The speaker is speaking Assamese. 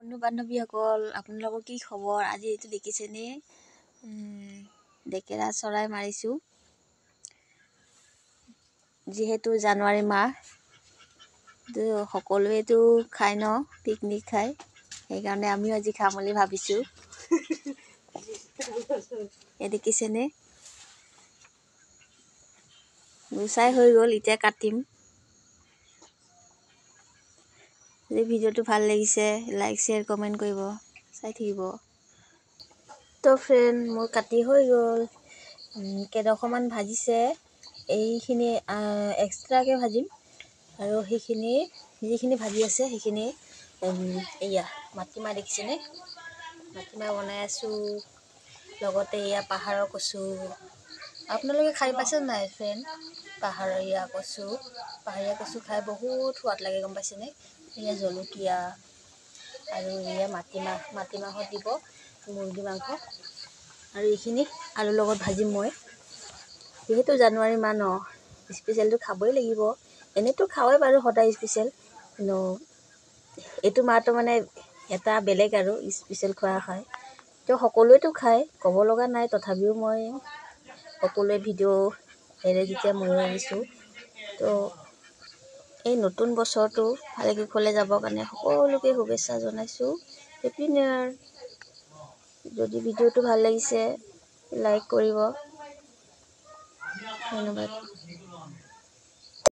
বন্ধু বান্ধৱীসকল আপোনালোকৰ কি খবৰ? আজি এইটো দেখিছেনে? ডেকেৰা চৰাই মাৰিছোঁ। যিহেতু জানুৱাৰী মাহ, সকলোৱেতো খায় ন, পিকনিক খায়। সেইকাৰণে আমিও আজি খাম বুলি ভাবিছোঁ। এই দেখিছেনে? গুচাই হৈ গ'ল, এতিয়া কাটিম। যদি ভিডিঅ'টো ভাল লাগিছে লাইক শ্বেয়াৰ কমেণ্ট কৰিব, চাই থাকিব। তো ফ্ৰেণ্ড, মোৰ কাটি হৈ গ'ল। কেইডোখৰমান ভাজিছে, এইখিনি এক্সট্ৰাকৈ ভাজিম। আৰু সেইখিনি যিখিনি ভাজি আছে সেইখিনি এয়া মাটিমাহ দেখিছেনে? মাটিমাহ বনাই আছোঁ। লগতে এয়া পাহাৰৰ কচু। আপোনালোকে খাই পাইছে নাই ফ্ৰেণ্ড? পাহাৰীয়া কচু খাই বহুত সোৱাদ লাগে, গম পাইছেনে? এয়া জলকীয়া আৰু এয়া মাটিমাহত দিব মুৰ্গী মাংস। আৰু এইখিনি আলুৰ লগত ভাজিম মই। যিহেতু জানুৱাৰী মাহ ন, স্পেচিয়েলটো খাবই লাগিব। এনেইতো খাওঁৱেই বাৰু সদায় স্পেচিয়েল, কিন্তু এইটো মাহটো মানে এটা বেলেগ আৰু স্পেচিয়েল খোৱা হয়। তো সকলোৱেতো খায়, ক'ব লগা নাই। তথাপিও মই সকলোৱে ভিডিঅ' এৰে যেতিয়া ময়ো এৰিছোঁ। তো এই নতুন বছৰটো ভালে কুশলে যাবৰ কাৰণে সকলোকে শুভেচ্ছা জনাইছোঁ। Happy new year. যদি ভিডিঅ'টো ভাল লাগিছে লাইক কৰিব। ধন্যবাদ।